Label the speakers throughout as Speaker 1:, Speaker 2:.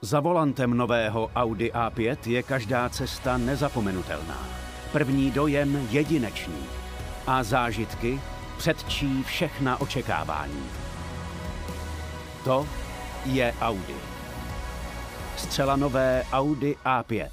Speaker 1: Za volantem nového Audi A5 je každá cesta nezapomenutelná. První dojem jedinečný. A zážitky předčí všechna očekávání. To je Audi. Zcela nové Audi A5.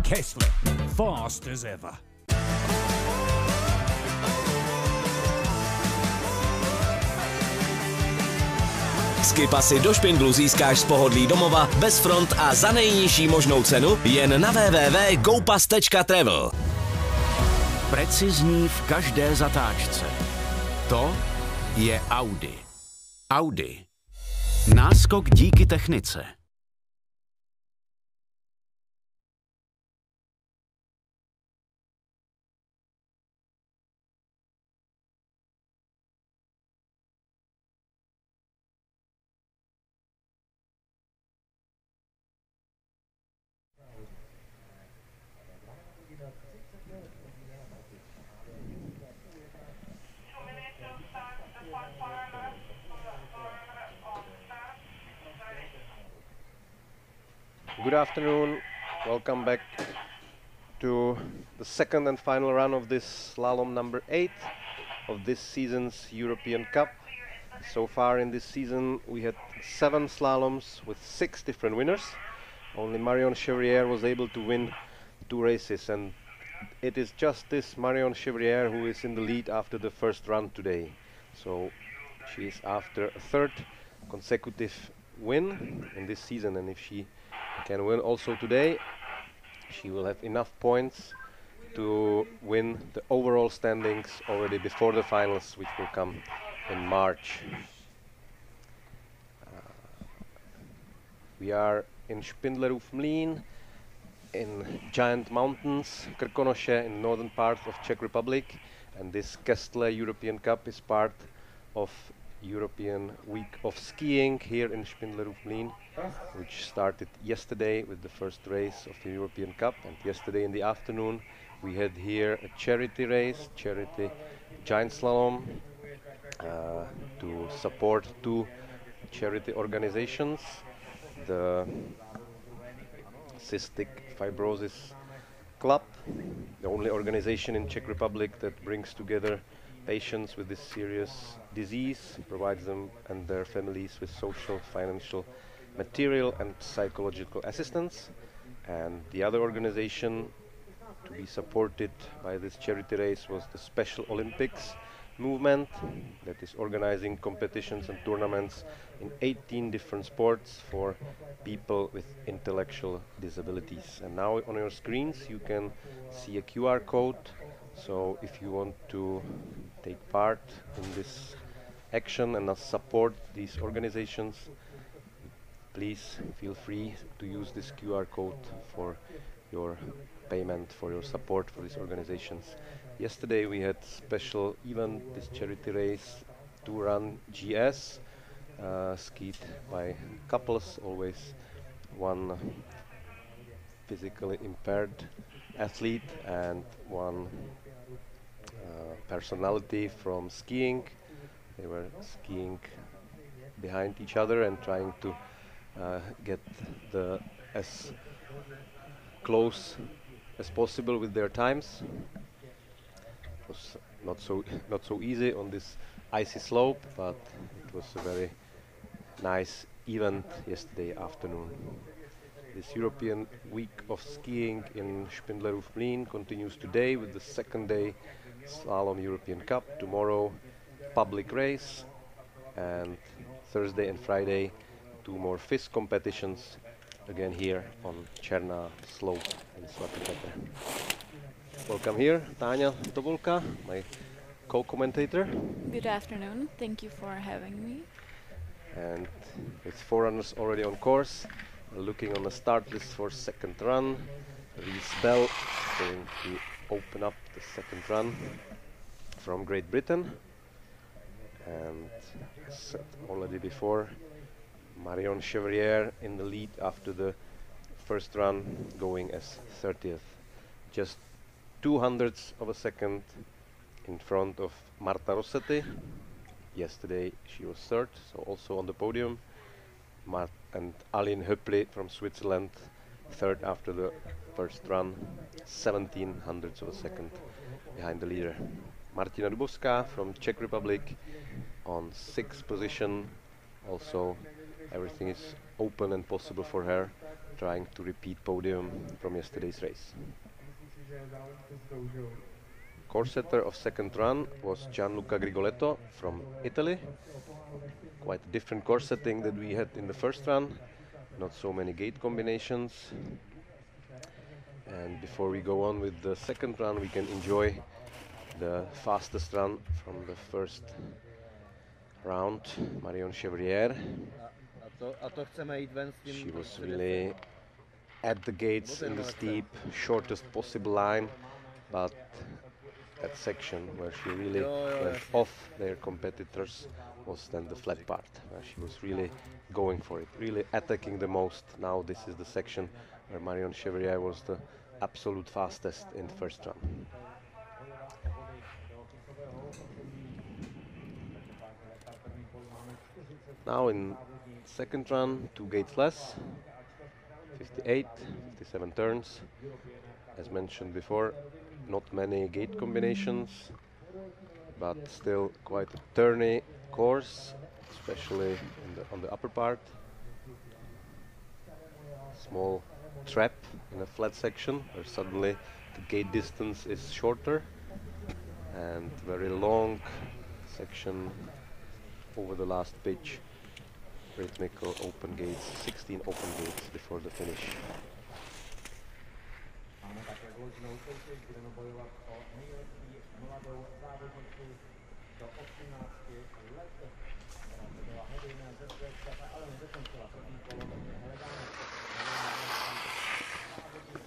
Speaker 2: Kästle, fast as ever.
Speaker 3: Skipasy do Špindlu získáš z pohodlí domova, bez front a za nejnižší možnou cenu jen na www.gopass.travel.
Speaker 1: Precizní v každé zatáčce. To je Audi. Audi. Náskok díky technice.
Speaker 4: Good afternoon, welcome back to the second and final run of this slalom number 8 of this season's European Cup. So far in this season we had 7 slaloms with 6 different winners. Only Marion Chevrier was able to win 2 races, and it is just this Marion Chevrier who is in the lead after the first run today. So she is after a 3rd consecutive win in this season, and if she can win also today, she will have enough points to win the overall standings already before the finals, which will come in March. We are in Špindlerův Mlýn, in giant mountains, Krkonoše, in northern part of Czech Republic, and this Kästle European Cup is part of European Week of Skiing here in Špindlerův Mlýn, which started yesterday with the first race of the European Cup. And yesterday in the afternoon we had here a charity race, charity giant slalom, to support 2 charity organizations, the Cystic Fibrosis Club, the only organization in Czech Republic that brings together patients with this serious disease, provides them and their families with social, financial, material and psychological assistance. And the other organization to be supported by this charity race was the Special Olympics movement, that is organizing competitions and tournaments in 18 different sports for people with intellectual disabilities. And now on your screens you can see a QR code. So if you want to take part in this action and support these organizations, please feel free to use this QR code for your payment, for your support for these organizations. Yesterday we had special event, this charity race, 2-run GS, skied by couples, always one physically impaired athlete and one personality from skiing. They were skiing behind each other and trying to get as close as possible with their times. It was not so easy on this icy slope, but it was a very nice event yesterday afternoon. This European Week of Skiing in Špindlerův Mlýn continues today with the 2nd day Slalom European Cup. Tomorrow public race, and Thursday and Friday 2 more FIS competitions, again here on Černá slope in Svatý Petr. Welcome here, Táňa Tobolka, my co-commentator.
Speaker 5: Good afternoon, thank you for having me.
Speaker 4: And with 4 runners already on course, looking on the start list for second run. Reese Bell going to open up the second run from Great Britain. And as said already before, Marion Chevrier in the lead after the first run, going as 30th. Just 200ths of a second in front of Marta Rossetti. Yesterday she was third, so also on the podium. And Aline Höppli from Switzerland, third after the first run, 1700ths of a second behind the leader. Martina Dubovská from Czech Republic on 6th position. Also, everything is open and possible for her, trying to repeat podium from yesterday's race. Course setter of second run was Gianluca Grigoletto from Italy. Quite a different course setting that we had in the first run. Not so many gate combinations. And before we go on with the second run, we can enjoy the fastest run from the first round, Marion Chevrier. She was really at the gates in the steep, shortest possible line, but that section where she really went off their competitors was then the flat part, where she was really going for it, really attacking the most. Now this is the section where Marion Chevrier was the absolute fastest in the first run. Now in second run, 2 gates less, 58, 57 turns. As mentioned before, not many gate combinations, but still quite a turny course, especially on the upper part. Small trap in a flat section where suddenly the gate distance is shorter, and very long section over the last pitch. Rhythmical open gates, 16 open gates before the finish.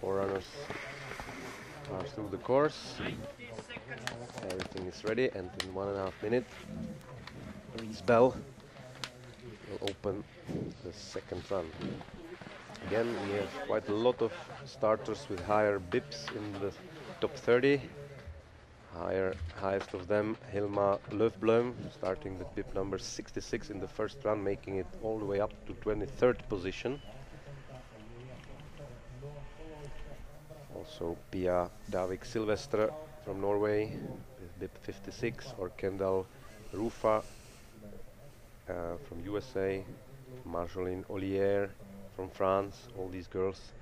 Speaker 4: Four runners are through the course. Everything is ready, and in 1.5 minutes, Reese Bell will open the second run. Again, we have quite a lot of starters with higher bips in the top 30. Highest of them, Hilma Löfblom, starting with bip number 66 in the first run, making it all the way up to 23rd position. Also Pia Davik Silvestre from Norway with bip 56, or Kendall Rufa from USA, Marjolaine Ollier from France. All these girls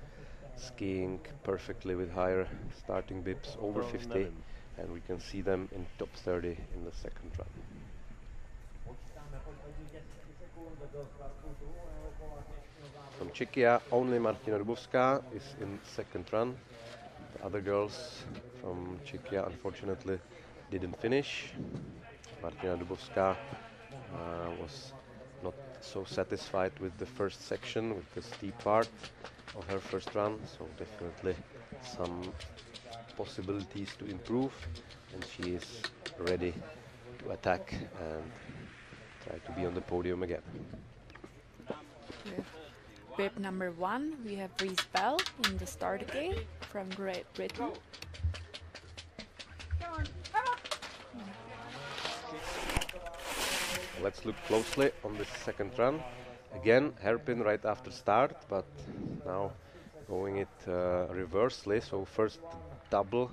Speaker 4: skiing perfectly with higher starting bips over 50, and we can see them in top 30 in the second run. From Czechia, only Martina Dubovská is in second run. The other girls from Czechia unfortunately didn't finish. Martina Dubovská was not so satisfied with the first section, with the steep part of her first run, so definitely some possibilities to improve, and she is ready to attack and try to be on the podium again.
Speaker 5: With bib number 1, we have Reese Bell in the start gate from Great Britain.
Speaker 4: Let's look closely on this second run. Again, hairpin right after start, but now going it reversely. So first double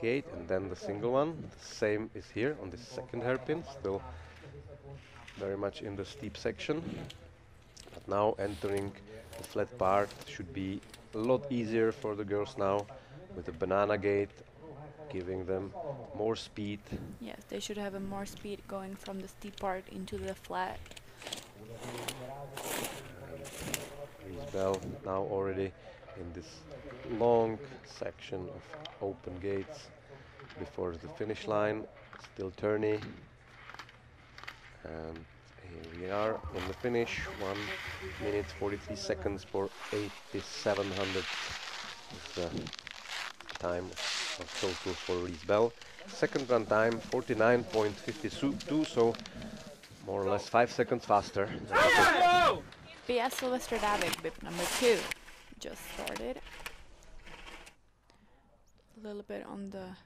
Speaker 4: gate and then the single one. The same is here on the second hairpin, still very much in the steep section. But now entering the flat part should be a lot easier for the girls now, with the banana gate, giving them more speed.
Speaker 5: Yes, they should have a more speed going from the steep part into the flat.
Speaker 4: Reese Bell now already in this long section of open gates before the finish line, still turny. And Here we are in the finish. 1 minute 43 seconds for 8700 is the time of total for Reese Bell. Second run time 49.52, so more or less 5 seconds faster than the first.
Speaker 5: Pia Sylvester David, bib number 2, just started. A little bit on the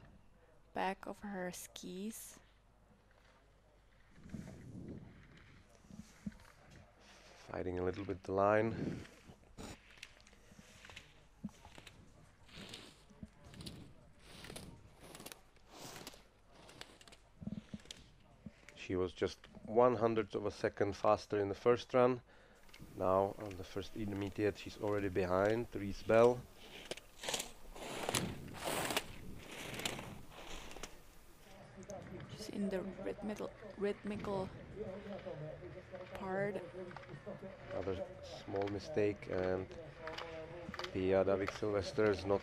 Speaker 5: back of her skis.
Speaker 4: Fighting a little bit the line. She was just 1/100th of a second faster in the first run. Now on the first intermediate she's already behind Reese Bell.
Speaker 5: She's in the rhythmical part.
Speaker 4: Another small mistake, and Pia David Sylvester is not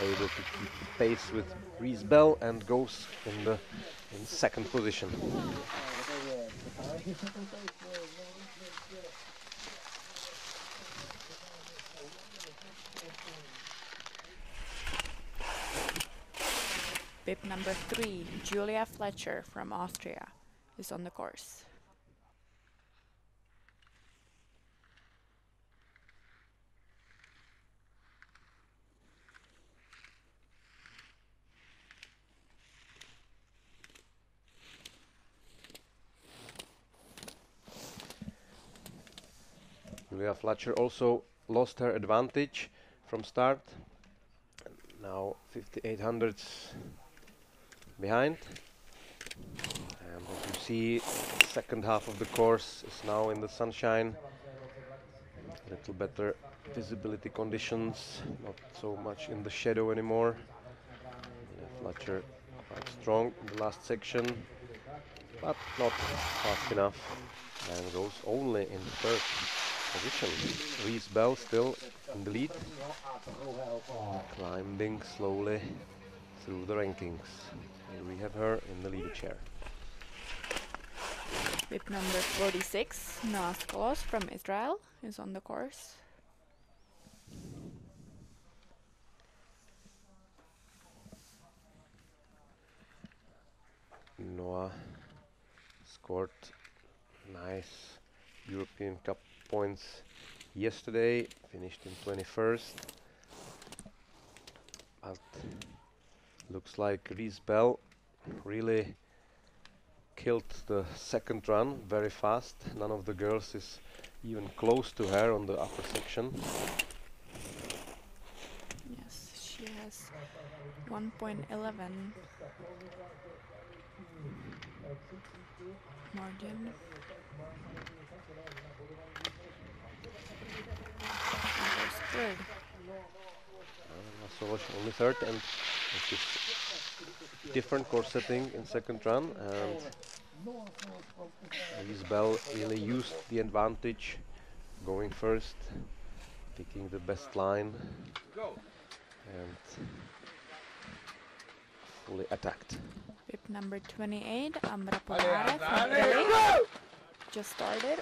Speaker 4: able to keep pace with Reese Bell and goes in second position.
Speaker 5: Bib number 3, Julia Fletcher from Austria, is on the course.
Speaker 4: Julia Fletcher also lost her advantage from start. Now 5800ths behind. And as you see, second half of the course is now in the sunshine. A little better visibility conditions, not so much in the shadow anymore. Fletcher quite strong in the last section, but not fast enough, and goes only in the third position. Reese Bell still in the lead, climbing slowly through the rankings. Here we have her in the leader chair.
Speaker 5: Bib number 46, Noah Skolos from Israel, is on the course.
Speaker 4: Noah scored nice European Cup points yesterday, finished in 21st. But looks like Reese Bell really killed the second run very fast. None of the girls is even close to her on the upper section.
Speaker 5: Yes, she has 1.11 margin. And goes third.
Speaker 4: Solos only third, and it is different course setting in second run, and Reese Bell really used the advantage, going first, picking the best line, and fully attacked.
Speaker 5: Bib number 28, Ambra Pohár from Italy, just started.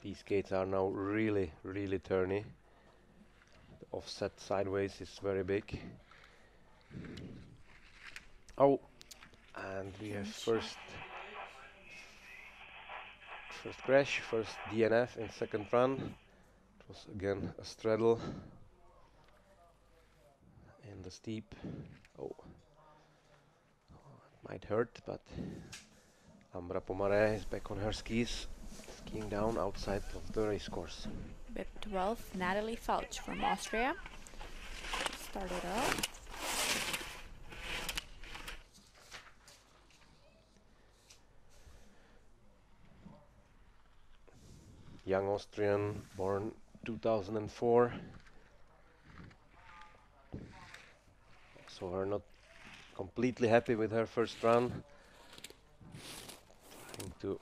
Speaker 4: These skates are now really, really turny. The offset sideways is very big. Oh, and we have first crash, first DNF in second run. It was again a straddle in the steep. Oh, it might hurt, but Ambra Pohár is back on her skis, skiing down outside of the race course.
Speaker 5: Bib 12, Natalie Fouch from Austria, started off.
Speaker 4: Young Austrian, born 2004. So we're not completely happy with her first run. Trying to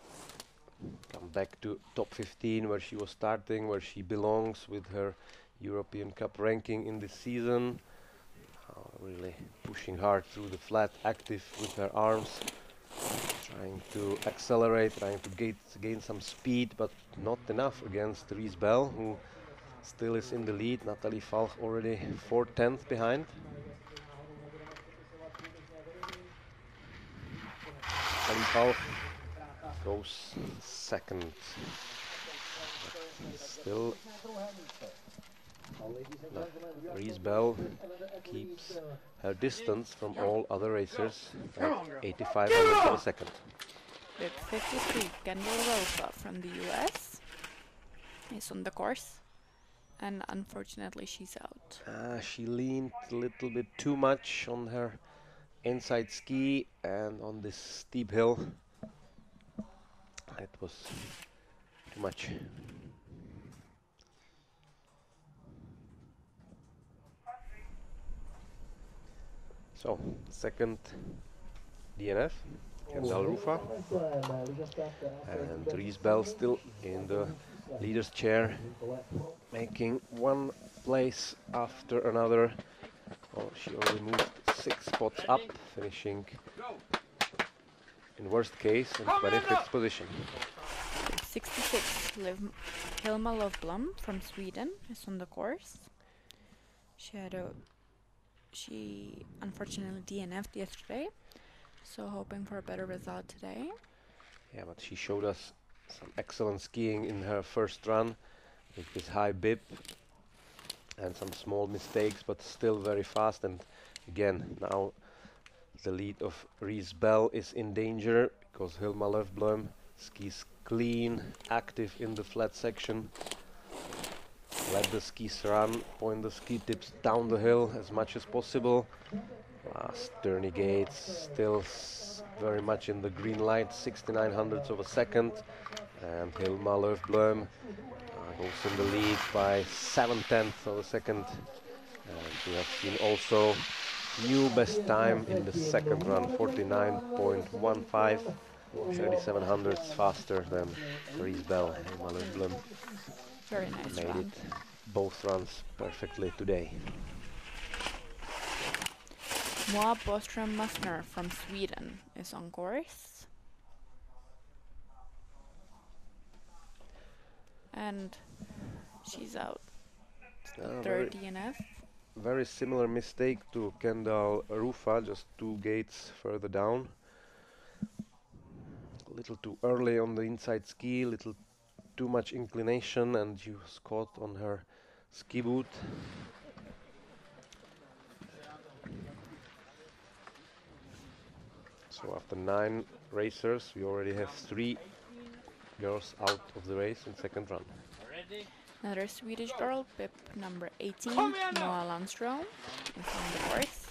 Speaker 4: come back to top 15 where she was starting, where she belongs with her European Cup ranking in this season. Really pushing hard through the flat, active with her arms, trying to accelerate, trying to gain some speed, but not enough against Reese Bell, who still is in the lead. Natalie Falch already 4/10 behind. Natalie Falch goes second. But still, Reese Bell keeps her distance from all other racers at 85 hundredths of a second.
Speaker 5: With 53, Kästle Evropský from the US is on the course, and unfortunately she's out.
Speaker 4: She leaned a little bit too much on her inside ski and on this steep hill. It was too much. So, second DNF, Kästle Rufa, and Reese Bell still in the leader's chair, making one place after another. Oh, she only moved 6 spots up, finishing in worst case in 25th position.
Speaker 5: 66, Hilma Löfblom from Sweden is on the course. She unfortunately DNF'd yesterday, so hoping for a better result today.
Speaker 4: Yeah, but she showed us some excellent skiing in her first run with this high bib and some small mistakes, but still very fast. And again, now the lead of Reese Bell is in danger because Hilma Löfblom skis clean, active in the flat section. Let the skis run, point the ski tips down the hill as much as possible. Last turny gates, still very much in the green light, 69 hundredths of a second. And Hilma Löfblom goes in the lead by 7/10 of a second. And we have seen also new best time in the second run, 49.15, 37 hundredths faster than Reese Bell. Hilma Löfblom
Speaker 5: Very nice
Speaker 4: made
Speaker 5: run.
Speaker 4: it both runs perfectly today.
Speaker 5: Moa Boström Musner from Sweden is on course. And she's out. Third DNF.
Speaker 4: Very similar mistake to Kästle Rufa, just 2 gates further down. A little too early on the inside ski, little too much inclination, and she was caught on her ski boot. So after 9 racers, we already have 3 girls out of the race in second run.
Speaker 5: Another Swedish girl, bib number 18, Moa Landström, is on the course.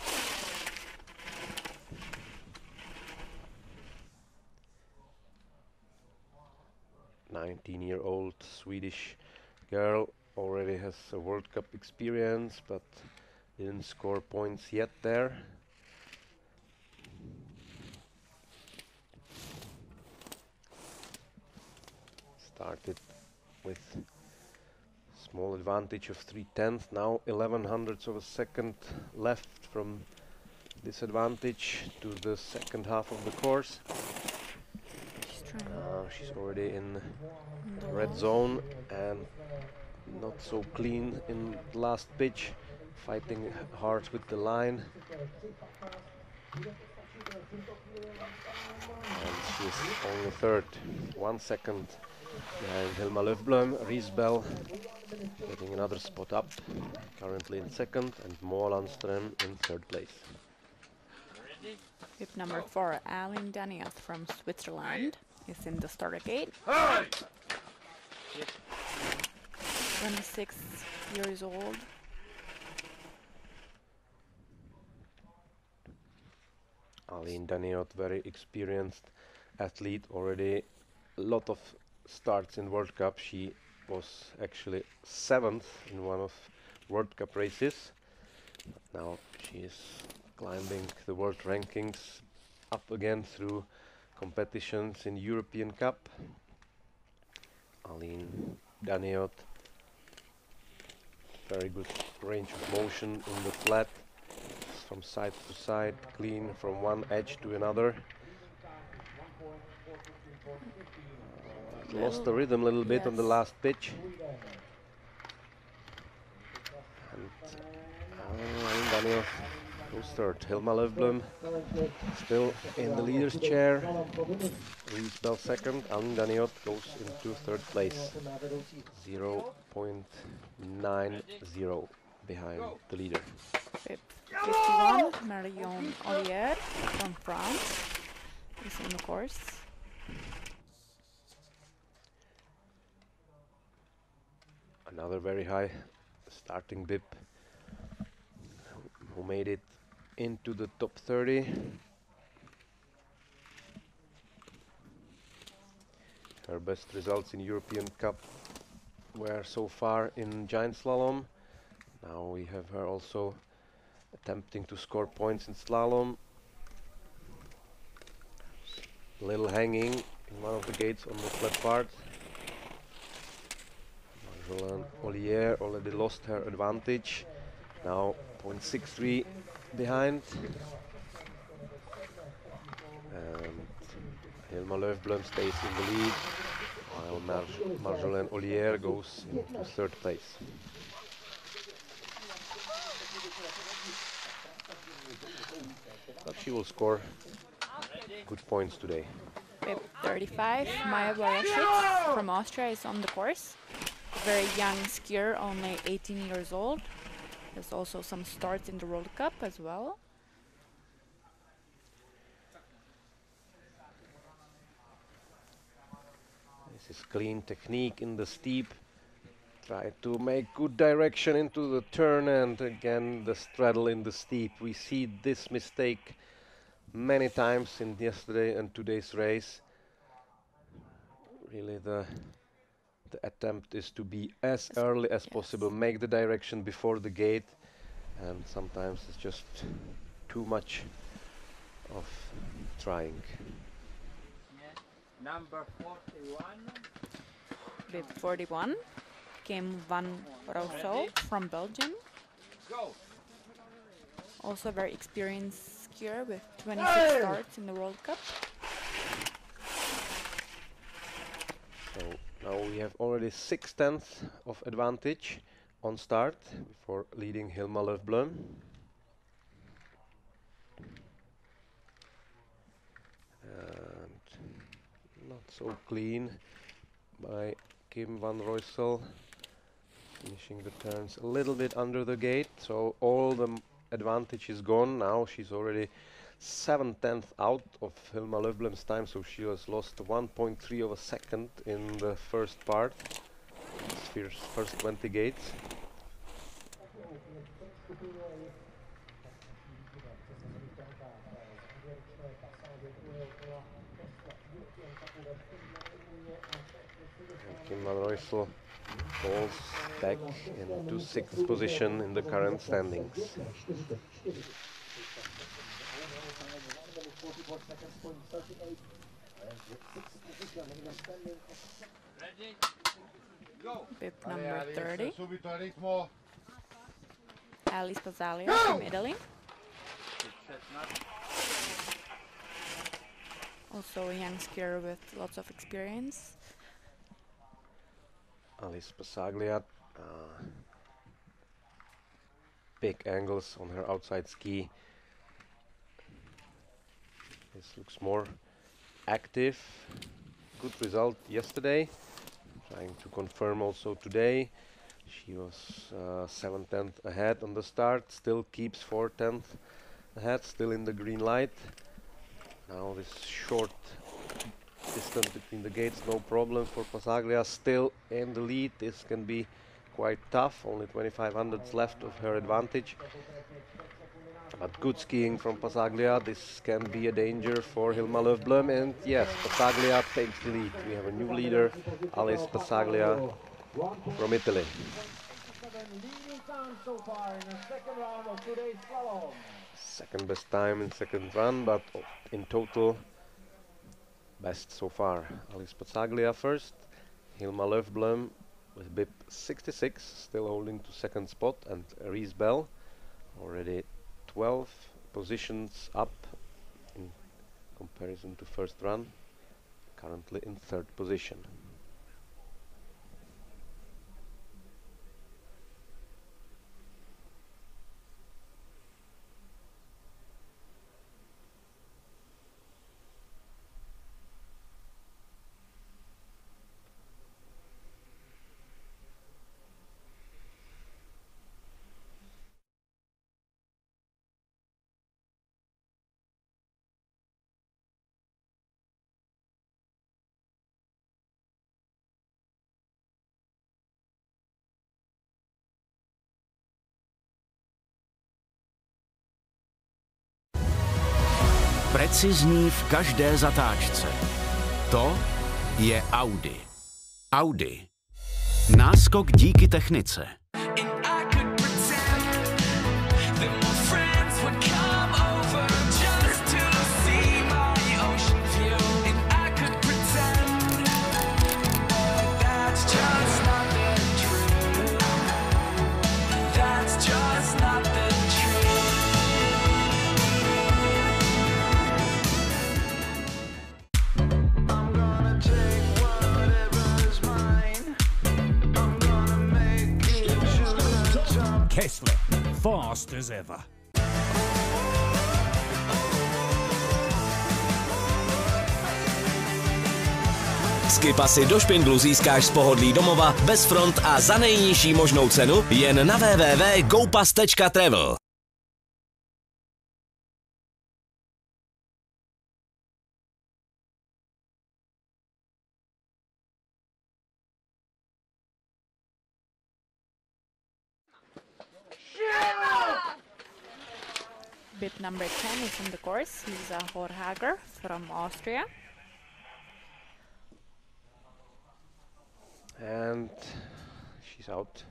Speaker 4: A 19-year-old Swedish girl, already has a World Cup experience, but didn't score points yet there. Started with small advantage of 3/10, now 11 hundredths of a second left from disadvantage to the second half of the course. She's already in the red zone and not so clean in last pitch, fighting hard with the line. And she's only third, 1 second behind Hilma Löfblom. Reese Bell getting another spot up, currently in second, and Moa Landström in third place.
Speaker 5: Bib number 4, Alin Daniel from Switzerland is in the starter gate. 26 years old.
Speaker 4: Alin Daniot, very experienced athlete, already a lot of starts in World Cup. She was actually 7th in one of World Cup races. Now she is climbing the world rankings up again through competitions in European Cup. Alin Daniot, very good range of motion in the flat, from side to side, clean from one edge to another. Lost the rhythm a little bit on the last pitch. And Daniel goes third. Hilma Löfblom still in the leader's chair. Reese Bell second. Alin Daniot goes into third place. 0.90 behind the leader.
Speaker 5: 51, Marion Ollier from France is on the course.
Speaker 4: Another very high starting bib who made it into the top 30. Her best results in European Cup were so far in giant slalom. Now we have her also attempting to score points in slalom. Little hanging in one of the gates on the flat part. Marjolaine Ollier already lost her advantage. Now 0.63 behind. And Hilma Löfblom stays in the lead, while Marjolaine Ollier goes into third place. But she will score good points today.
Speaker 5: 35, Maya Barashik from Austria is on the course. A very young skier, only 18 years old. There's also some starts in the World Cup as well.
Speaker 4: This is clean technique in the steep. Try to make good direction into the turn, and again the straddle in the steep. We see this mistake many times in yesterday and today's race. Really the attempt is to be as early as possible, make the direction before the gate, and sometimes it's just too much of trying.
Speaker 2: Number 41.
Speaker 5: With 41 came Van Rousseau from Belgium.
Speaker 2: Go.
Speaker 5: Also very experienced skier with 26 starts in the World Cup.
Speaker 4: So now we have already 6/10 of advantage on start before leading Hilma Löfblom. And not so clean by Kim van Roysel, finishing the turns a little bit under the gate, so all the advantage is gone. Now she's already 7/10 out of Hilma Löfblom's time, so she has lost 1.3 of a second in the first part, first 20 gates. Kim van Roysel falls back into 6th position in the current standings.
Speaker 5: Bib number 30, Alice Pazzalia from Italy. Also a young skier with lots of experience.
Speaker 4: Alice Passaglia, big angles on her outside ski. This looks more active. Good result yesterday. Trying to confirm also today. She was 7/10 ahead on the start, still keeps 4/10 ahead, still in the green light. Now this short distance between the gates, no problem for Passaglia, still in the lead. This can be quite tough, only 25 left of her advantage. But good skiing from Passaglia. This can be a danger for Hilma Löfblom, and yes, Passaglia takes the lead. We have a new leader, Alice Passaglia from Italy. Second best time in second run, but in total best so far. Alice Passaglia first, Hilma Löfblom with bib 66, still holding to second spot, and Reese Bell already 12 positions up in comparison to first run, currently in third position.
Speaker 1: Precizní v každé zatáčce. To je Audi. Audi. Náskok díky technice.
Speaker 6: Kästle, fast as ever.
Speaker 3: Skipasy do špindlu získáš z pohodlí domova, bez front a za nejnižší možnou cenu jen na www.gopas.travel.
Speaker 5: Bib number 10 is on the course. He's a Horhager from Austria.
Speaker 4: And she's out.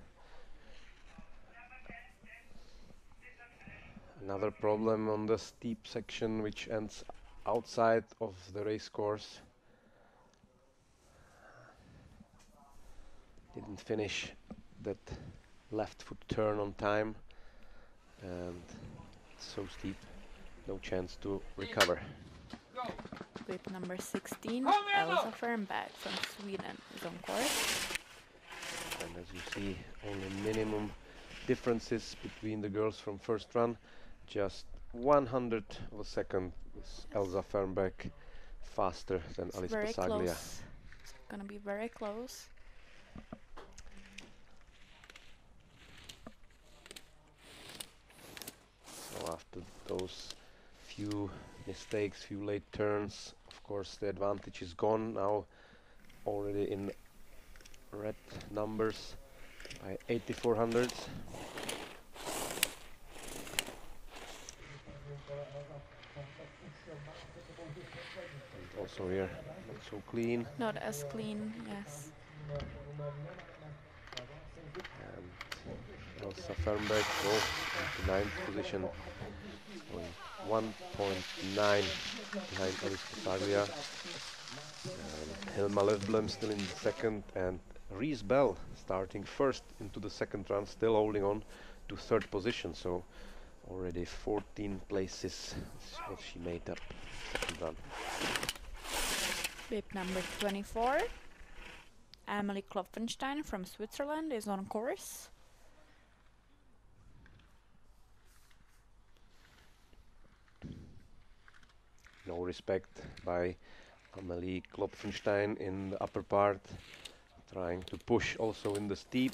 Speaker 4: Another problem on the steep section, which ends outside of the race course. Didn't finish that left foot turn on time, and it's so steep, no chance to recover.
Speaker 5: Bib number 16, Elsa Fernberg from Sweden is on course.
Speaker 4: And as you see, only minimum differences between the girls from first run. Just 100 of a second is Elsa Fernberg faster than Alice
Speaker 5: Very
Speaker 4: Passaglia.
Speaker 5: close. It's gonna be very close.
Speaker 4: So after those few mistakes, few late turns, of course the advantage is gone now, already in red numbers by 8400s. And also here, not so clean.
Speaker 5: Not as clean, yes.
Speaker 4: And Elsa Fernberg goes into 9th position, going 1.9 behind Alice Passaglia. Hilma Löfblom still in second, and Reese Bell starting first into the second run, still holding on to third position. So already 14 places is what she made up second run.
Speaker 5: Bib number 24, Amelie Klopfenstein from Switzerland is on course.
Speaker 4: No respect by Amelie Klopfenstein in the upper part, trying to push also in the steep.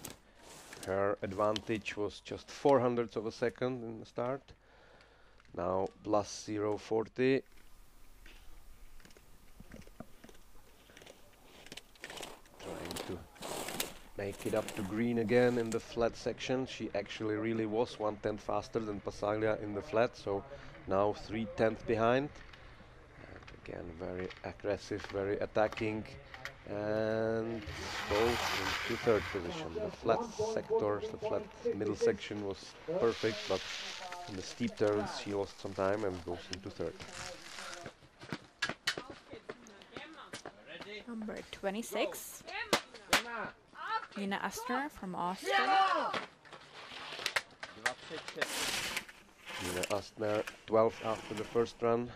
Speaker 4: Her advantage was just 400ths of a second in the start. Now plus 0.40. Trying to make it up to green again in the flat section. She actually really was 1/10 faster than Passaglia in the flat, so now 3/10 behind. Again, very aggressive, very attacking, and goes into third position. The flat sectors, the flat middle section was perfect, but in the steep turns she lost some time and goes into third.
Speaker 5: Number 26, Nina Astner from Austria.
Speaker 4: Nina Astner, 12th after the first run,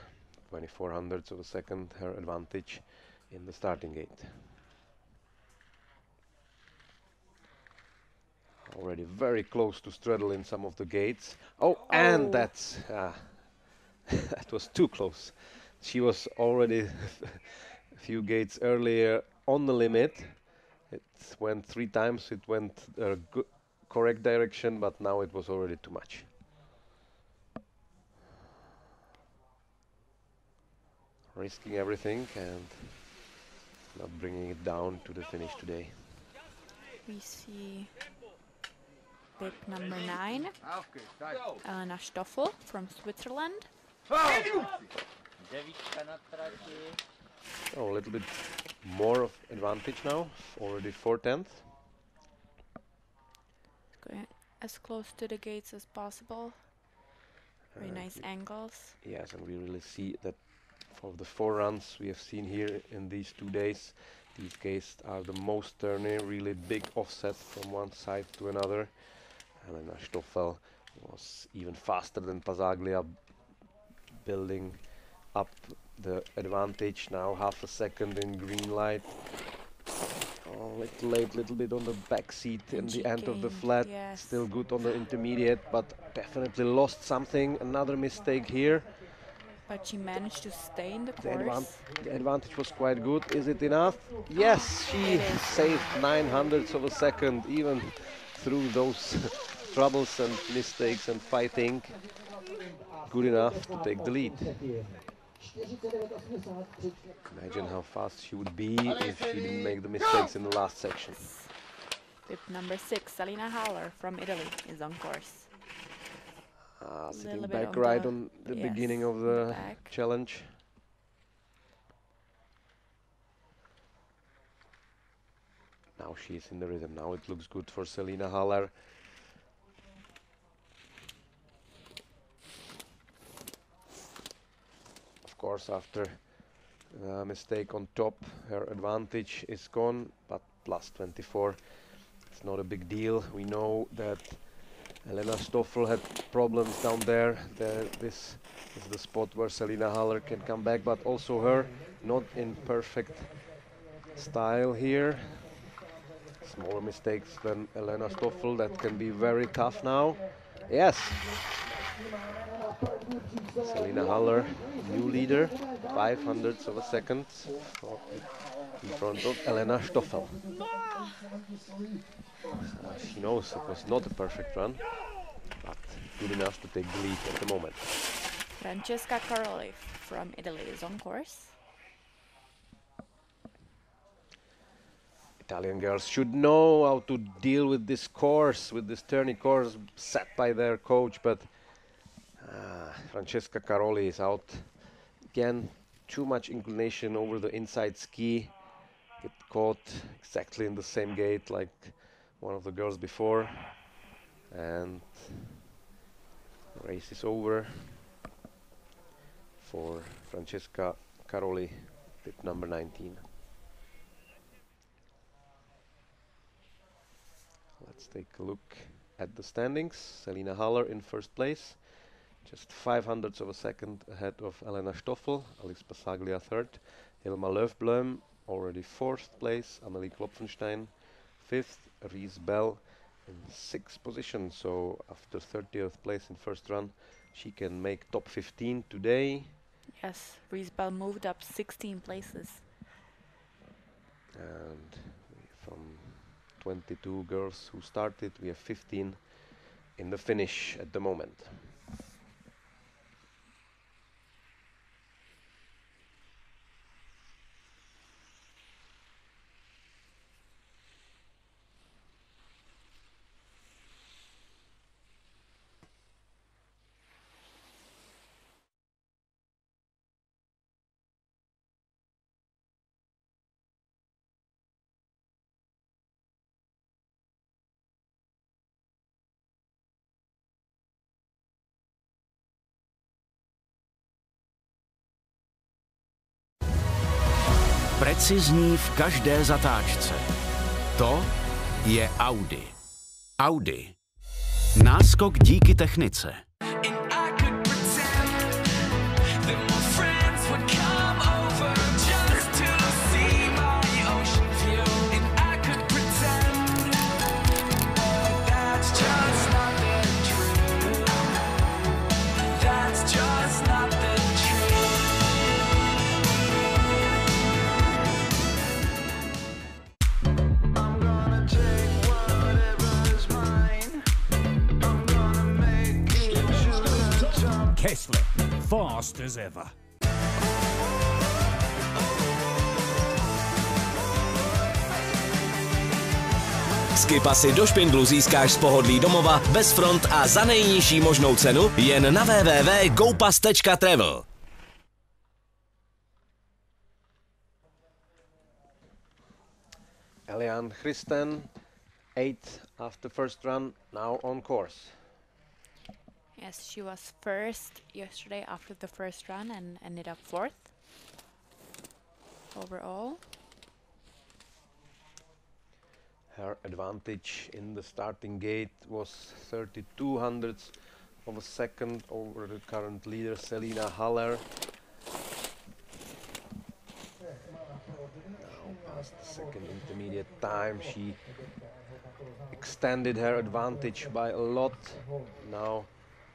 Speaker 4: 24 hundredths of a second, her advantage in the starting gate. Already very close to straddle in some of the gates. Oh, and that's that was too close. She was already a few gates earlier on the limit. It went 3 times. It went correct direction, but now it was already too much. Risking everything and not bringing it down to the finish today.
Speaker 5: We see bib number 9, Elena Stoffel from Switzerland.
Speaker 4: Oh, a little bit more of advantage now, already 4/10.
Speaker 5: Going as close to the gates as possible. Very nice angles.
Speaker 4: Yes, and we really see that for the 4 runs we have seen here in these 2 days, these gates are the most turny, really big offset from one side to another. Elena Stoffel was even faster than Pasaglia, building up the advantage. Now half a second in green light. Oh, little late, little bit on the back seat in the end of the flat.
Speaker 5: Yes.
Speaker 4: Still good on the intermediate, but definitely lost something. Another mistake here.
Speaker 5: But she managed to stay in the course.
Speaker 4: The advantage was quite good. Is it enough? Yes, she saved 9 hundredths of a second, even through those troubles and mistakes and fighting. Good enough to take the lead. Imagine how fast she would be if she didn't make the mistakes in the last section.
Speaker 5: Bib number 6, Selina Haller from Italy, is on course.
Speaker 4: Sitting back right on the beginning of the challenge. Now she's in the rhythm. Now it looks good for Selina Haller. Of course, after a mistake on top, her advantage is gone, but plus 24, it's not a big deal. We know that Elena Stoffel had problems down there. This is the spot where Selina Haller can come back, but also her not in perfect style here. Smaller mistakes than Elena Stoffel, that can be very tough now. Yes! Selina Haller, new leader, 5 hundredths of a second in front of Elena Stoffel. She knows it was not a perfect run, but good enough to take the lead at the moment.
Speaker 5: Francesca Caroli from Italy is on course.
Speaker 4: Italian girls should know how to deal with this course, with this tourney course set by their coach, but Francesca Caroli is out. Again, too much inclination over the inside ski. Get caught exactly in the same gate like one of the girls before. And the race is over for Francesca Caroli, bib number 19. Let's take a look at the standings. Selina Haller in first place, just 5 hundredths of a second ahead of Elena Stoffel. Alice Pasaglia third. Hilma Löfblom already 4th place. Amelie Klopfenstein 5th. Ries Bell in 6th position. So after 30th place in first run, she can make top 15 today.
Speaker 5: Yes, Ries Bell moved up 16 places.
Speaker 4: And from 22 girls who started, we have 15 in the finish at the moment.
Speaker 1: Precizní v každé zatáčce. To je Audi. Audi. Náskok díky technice.
Speaker 6: Kästle, fast as ever.
Speaker 3: Skipasy do špindlu získáš z pohodlí domova, bez front a za nejnižší možnou cenu jen na www.gopas.travel.
Speaker 4: Eliane Christen, 8th after first run, now on course.
Speaker 5: Yes, she was first yesterday after the first run and ended up 4th overall.
Speaker 4: Her advantage in the starting gate was 32 hundredths of a second over the current leader Selina Haller. Now past the second intermediate time, she extended her advantage by a lot. Now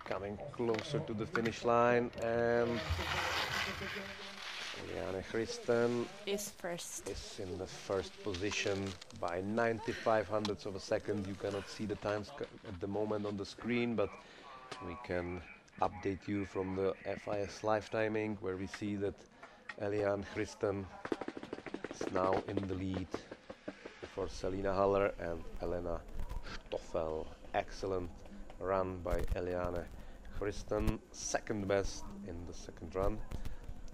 Speaker 4: coming closer to the finish line, and Eliane Christen
Speaker 5: Is first.
Speaker 4: is in the first position by 95 hundredths of a second. You cannot see the times at the moment on the screen, but we can update you from the FIS live timing, where we see that Eliane Christen is now in the lead for Selina Haller and Elena Stoffel. Excellent run by Eliane Christen, second best in the second run.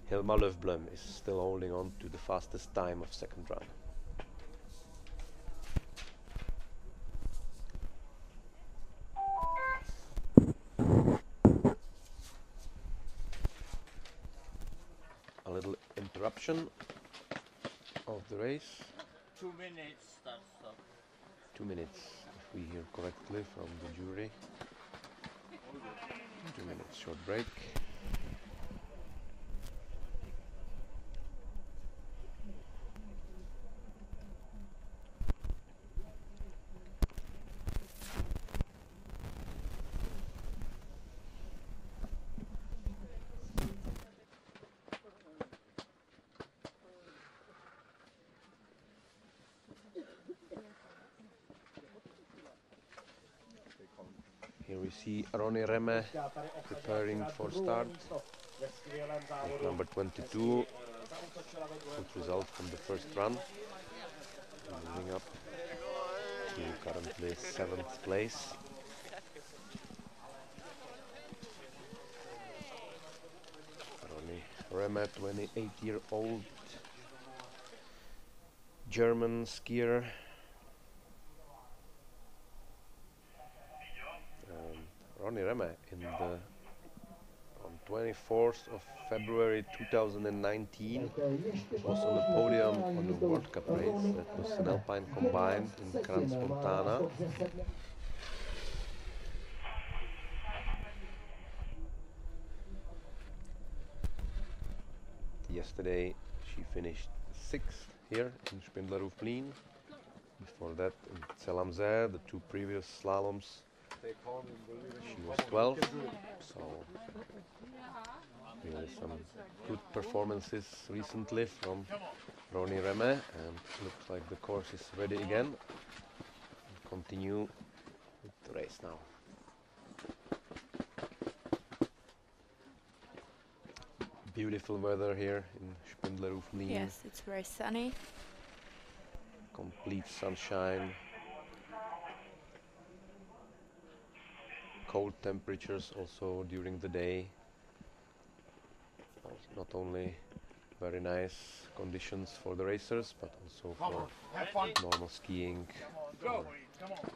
Speaker 4: Hilma Löfblom is still holding on to the fastest time of second run. A little interruption of the race.
Speaker 2: 2 minutes, start, stop.
Speaker 4: 2 minutes, if we hear correctly from the jury. 2 minutes short break. Here we see Ronny Remme preparing for start. With number 22, good result from the first run. Moving up to currently 7th place. Ronny Remme, 28-year-old German skier. Ronny Remme on 24th of February 2019 was on the podium on the World Cup race. That was an Alpine combined in Crans Montana. Yesterday she finished 6th here in Spindlerhoef Vlien. Before that in Zellamzee, the 2 previous slaloms, she was 12th, so really some good performances recently from Ronny Remme, and looks like the course is ready again. We'll continue with the race now. Beautiful weather here in Spindlerhoef Vlien.
Speaker 5: Yes, it's very sunny.
Speaker 4: Complete sunshine. Cold temperatures also during the day. Not only very nice conditions for the racers, but also for normal skiing, for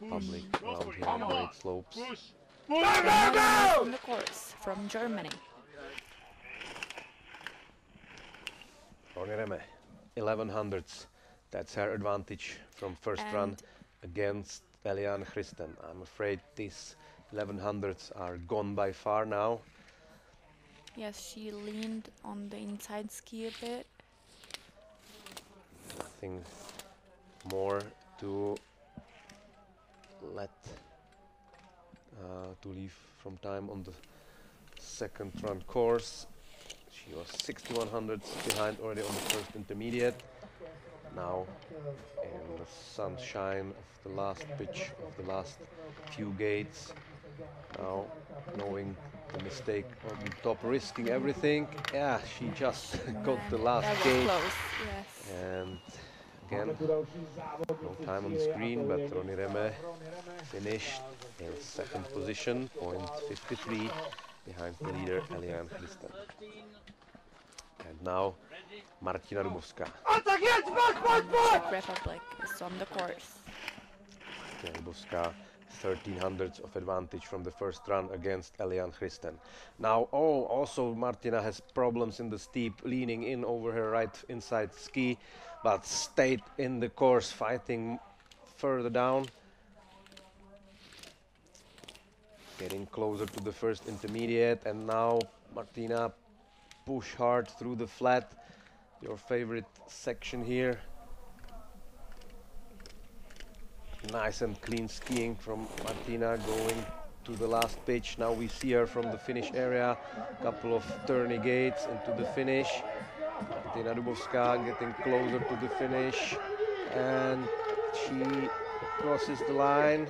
Speaker 4: public around here on the great slopes.
Speaker 5: On the course from Germany.
Speaker 4: Ronny Remme, 11 hundredths. That's her advantage from first run against Eliane Christen. I'm afraid these 11 hundredths are gone by far now.
Speaker 5: Yes, she leaned on the inside ski a bit.
Speaker 4: Nothing more to let to leave from time on the second run course. She was 61 hundredths behind already on the first intermediate. Now in the sunshine of the last pitch of the last few gates, Now, knowing the mistake on the top, risking everything. Yeah, she just got the last
Speaker 5: That was
Speaker 4: gate.
Speaker 5: close, yes.
Speaker 4: And again, no time on the screen, but Roni Reme finished in second position, point 53, behind the leader Eliane Christen. And now Martina Dubovská.
Speaker 5: Czech Republic is on the course.
Speaker 4: Martina Dubovská, 1300ths of advantage from the first run against Eliane Christen. Now, also Martina has problems in the steep, leaning in over her right inside ski, but stayed in the course, fighting further down. Getting closer to the first intermediate, and now Martina push hard through the flat, your favorite section here. Nice and clean skiing from Martina, going to the last pitch. Now we see her from the finish area, couple of turny gates into the finish. Martina Dubovská getting closer to the finish, and she crosses the line.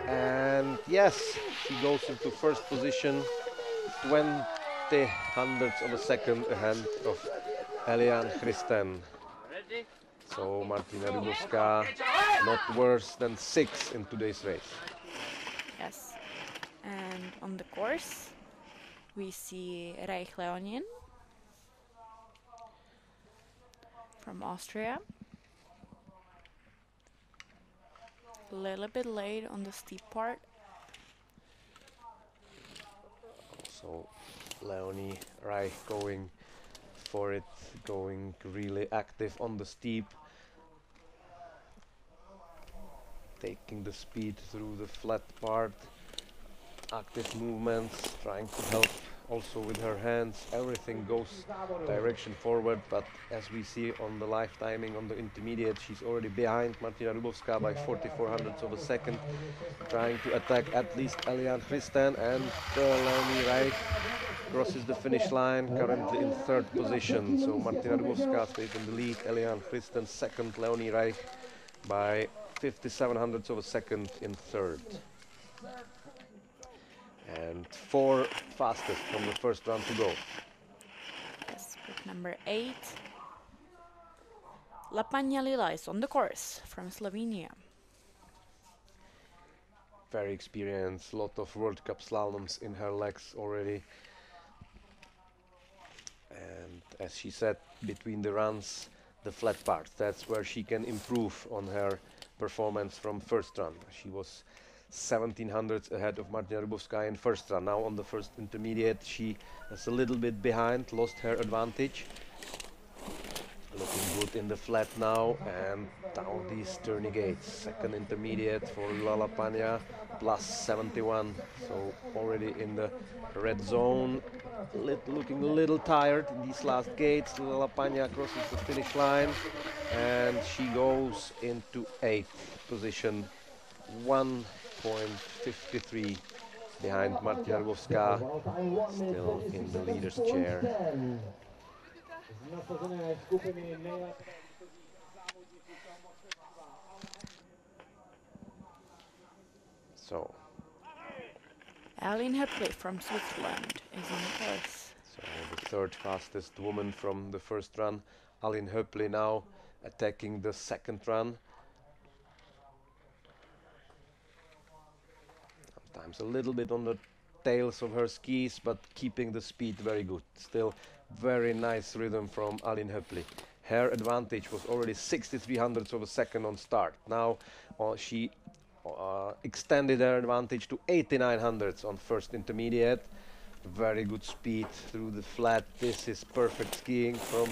Speaker 4: And yes, she goes into first position, 20 hundredths of a second ahead of Eliane Christen. So Martina Dubovská not worse than 6 in today's race.
Speaker 5: Yes. And on the course, we see Reich Leonin from Austria. A little bit late on the steep part.
Speaker 4: So Leonie Reich going for it, going really active on the steep, taking the speed through the flat part, active movements, trying to help also with her hands. Everything goes direction forward, but as we see on the live timing on the intermediate, she's already behind Martina Dubovská by 44 hundredths of a second, trying to attack at least Eliane Christen, and Leonie Reich crosses the finish line, currently in third position. So Martina Dubovská stays in the lead, Eliane Christen second, Leonie Reich by 57 hundredths of a second in third. And 4 fastest from the first round to go.
Speaker 5: Yes, with number 8. Lapanja Lila is on the course from Slovenia.
Speaker 4: Very experienced, lot of World Cup slaloms in her legs already. And as she said, between the runs, the flat part, that's where she can improve on her performance from first run. She was 17 hundredths ahead of Martina Dubovská in first run. Now on the first intermediate, she is a little bit behind, lost her advantage. Looking good in the flat now, and down these turny gates. Second intermediate for Lila Lapanja, plus 71, so already in the red zone. Looking a little tired in these last gates. Lila Lapanja crosses the finish line, and she goes into 8th position, 1.53 behind Martina Dubovská, still in the leader's chair. So
Speaker 5: Aline Höppli from Switzerland is on the course.
Speaker 4: So the third fastest woman from the first run, Aline Höppli, now attacking the second run. Sometimes a little bit on the tails of her skis, but keeping the speed very good. Still very nice rhythm from Aline Höppli. Her advantage was already 63 hundredths of a second on start. Now she extended her advantage to 89 hundredths on first intermediate. Very good speed through the flat. This is perfect skiing from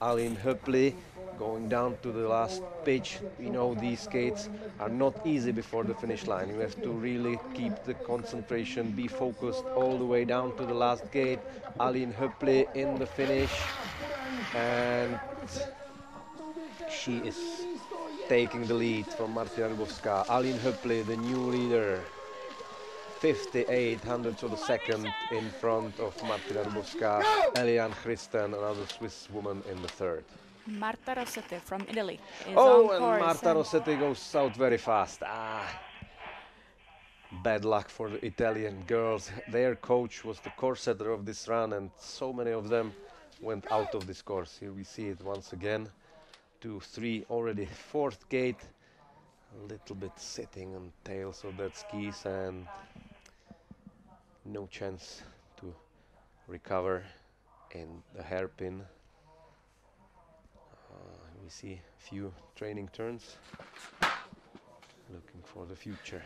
Speaker 4: Aline Höppli. Going down to the last pitch, you know these skates are not easy before the finish line. You have to really keep the concentration, be focused all the way down to the last gate. Aline Höppli in the finish, and she is taking the lead from Martina Dubovská. Aline Höppli, the new leader, 58 hundredths of a second in front of Martina Dubovská. Eliane Christen, another Swiss woman, in the third.
Speaker 5: Marta Rossetti from Italy is
Speaker 4: Oh,
Speaker 5: on
Speaker 4: and
Speaker 5: course.
Speaker 4: Marta Rossetti goes out very fast. bad luck for the Italian girls. Their coach was the course setter of this run, and so many of them went out of this course. Here we see it once again. 2, 3, already fourth gate. A little bit sitting on tails of that skis and no chance to recover in the hairpin. We see a few training turns, looking for the future.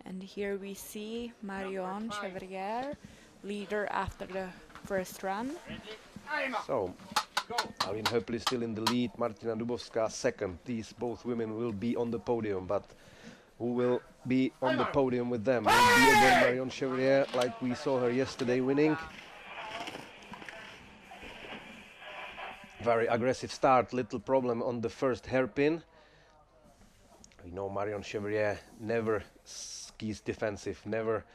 Speaker 5: And here we see Marion Chevrier, leader after the first run.
Speaker 4: So, Aline Höppli is still in the lead, Martina Dubovská second. These both women will be on the podium, but who will be on the podium with them? Will be again Marion Chevrier, like we saw her yesterday winning. Very aggressive start, little problem on the first hairpin. We know Marion Chevrier never skis defensive, never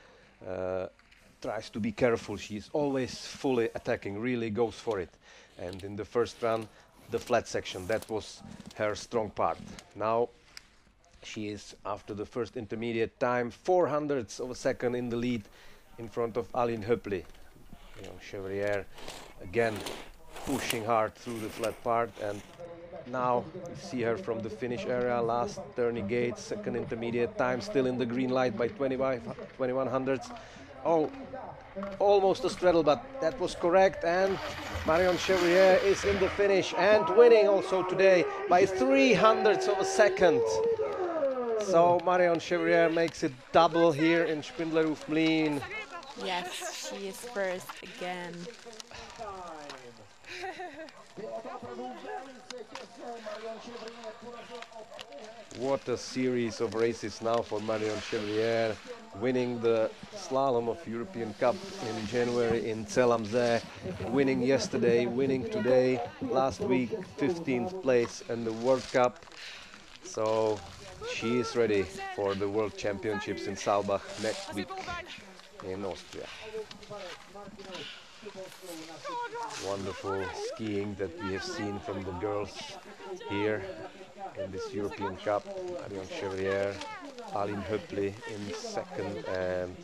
Speaker 4: tries to be careful. She's always fully attacking, really goes for it. And in the first run, the flat section, that was her strong part. Now she is, after the first intermediate time, 400ths of a second in the lead in front of Aline Höppli. You know, Chevrier again pushing hard through the flat part, and now we see her from the finish area, last turny gate, second intermediate time, still in the green light by 21 hundredths. Oh, almost a straddle, but that was correct, and Marion Chevrier is in the finish and winning also today by 300ths of a second. So Marion Chevrier makes it double here in Spindlerhof-Mlien.
Speaker 5: Yes, she is first again.
Speaker 4: What a series of races now for Marion Chevrier, winning the slalom of European Cup in January in Zell am See, winning yesterday, winning today, last week 15th place in the World Cup. So she is ready for the World Championships in Saalbach next week in Austria. Wonderful skiing that we have seen from the girls here in this European Cup. Marion Chevrier, Aline Höppli in second, and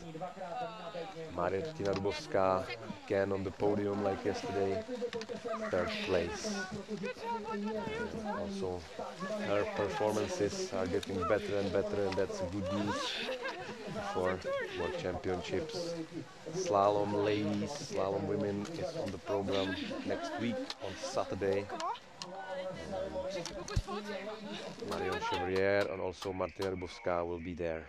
Speaker 4: Martina Dubovská again on the podium like yesterday, third place. And also her performances are getting better and better, and that's good news for World Championships. Slalom ladies, slalom women is on the program next week on Saturday. Marion Chevrier and also Martina Dubovská will be there.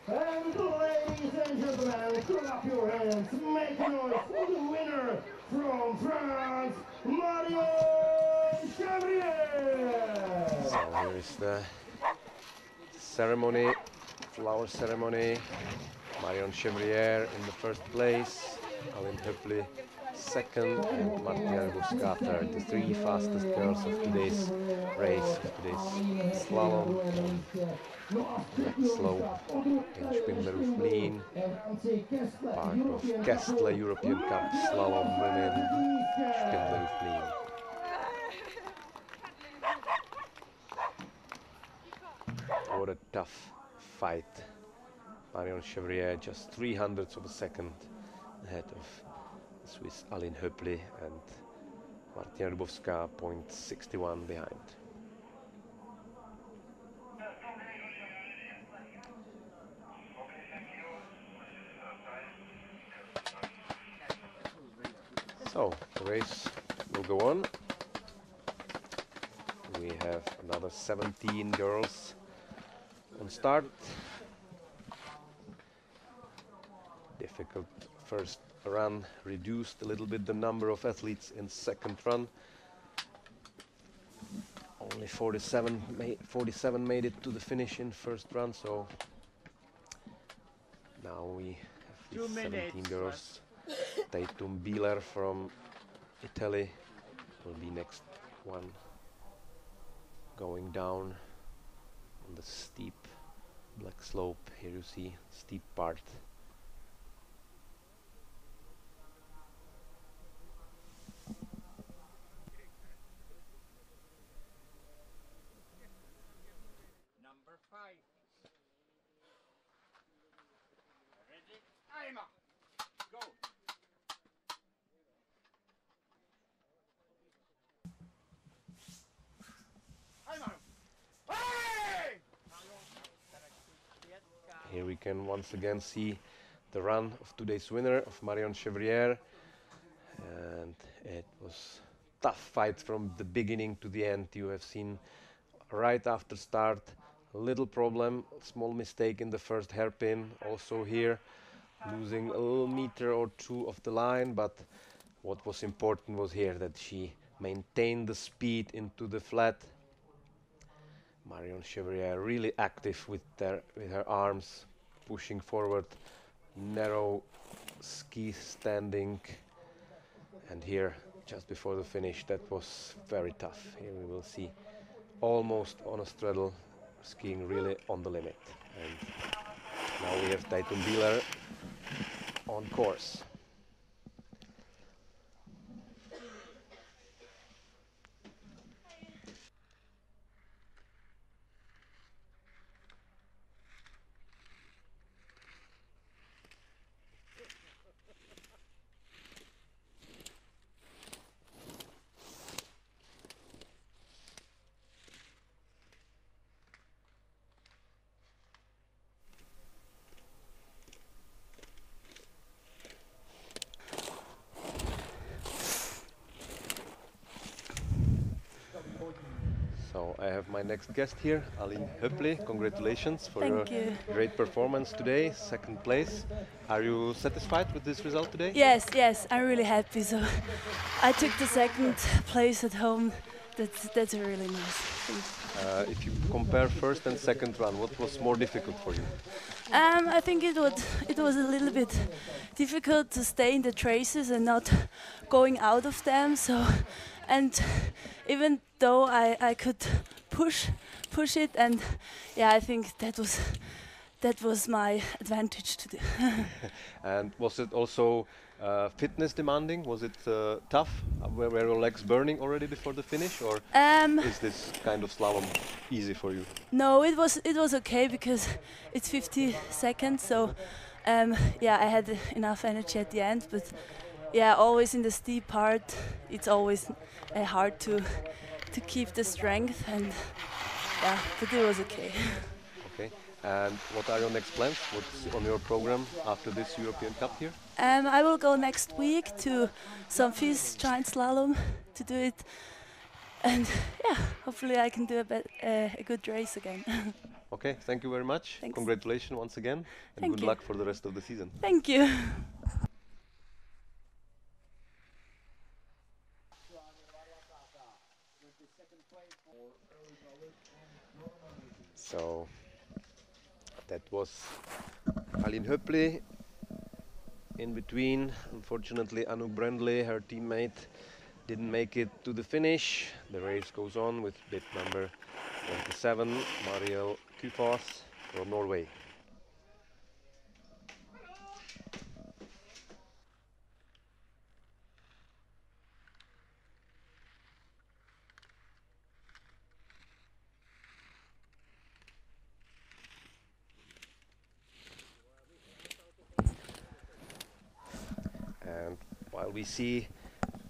Speaker 7: And ladies and gentlemen, clap your hands, make noise for the winner from France, Marion Chevrier!
Speaker 4: So here is the ceremony, flower ceremony. Marion Chevrier in the first place, Aline Höppli second, and Martina Dubovská third. The three fastest girls of today's race, of today's slalom black slope in Spindlerhof-Mlien, part of Kästle European Cup slalom women, Spindlerhof-Mlien. What a tough fight. Marion Chevrier just 300ths of a second ahead of Swiss Aline Höppli, and Martina Dubovská 0.61 behind. So the race will go on. We have another 17 girls on start. Difficult first run, reduced a little bit the number of athletes in second run. Only 47 made it to the finish in first run, so now we have these 17 girls. Tatum Bieler from Italy will be next one going down on the steep black slope. Here you see steep part.
Speaker 2: Number 5. Ready? Timer. Go. Timer. Hey!
Speaker 4: Here we can once again see the run of today's winner, of Marion Chevrier, and it was tough fight from the beginning to the end. You have seen right after start a little problem, small mistake in the first hairpin, also here losing a little meter or two of the line, but what was important was here that she maintained the speed into the flat. Marion Chevrier really active with her arms, pushing forward, narrow ski standing, and here just before the finish that was very tough. Here we will see almost on a straddle, skiing really on the limit. And now we have Teitur Bieler on course. So I have my next guest here, Aline Höppli. Congratulations for your great performance today, second place. Are you satisfied with this result today?
Speaker 8: Yes, I'm really happy. So I took the second place at home. That's really nice.
Speaker 4: If you compare first and second run, what was more difficult for you?
Speaker 8: I think it was a little bit difficult to stay in the traces and not going out of them. So, and even though I could push it, and yeah, I think that was my advantage today.
Speaker 4: And was it also fitness demanding? Was it tough? Were your legs burning already before the finish, or is this kind of slalom easy for you?
Speaker 8: No, it was okay because it's 50 seconds. So yeah, I had enough energy at the end, but yeah, always in the steep part, it's always hard to keep the strength, and yeah, but it was okay.
Speaker 4: Okay. And what are your next plans? What's on your program after this European Cup here?
Speaker 8: I will go next week to some FIS giant slalom to do it, and yeah, hopefully I can do a good race again.
Speaker 4: Okay, thank you very much.
Speaker 8: Thanks.
Speaker 4: Congratulations once again, and good luck for the rest of the season.
Speaker 8: Thank you.
Speaker 4: So that was Aline Höppli. In between, unfortunately, Anu Brendley, her teammate, didn't make it to the finish. The race goes on with bib number 27, Mariel Kufas from Norway. And while we see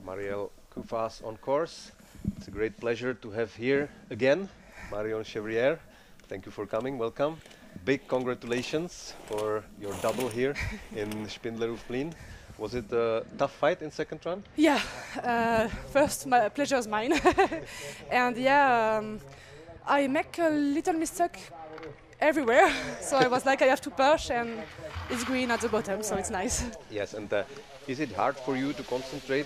Speaker 4: Mariel Kufas on course, it's a great pleasure to have here again Marion Chevrier. Thank you for coming, welcome. Big congratulations for your double here in Kästle Evropský. Was it a tough fight in second run?
Speaker 9: Yeah, first my pleasure is mine. And yeah, I make a little mistake everywhere, so I was like, I have to push, and it's green at the bottom, so it's nice.
Speaker 4: Yes, and is it hard for you to concentrate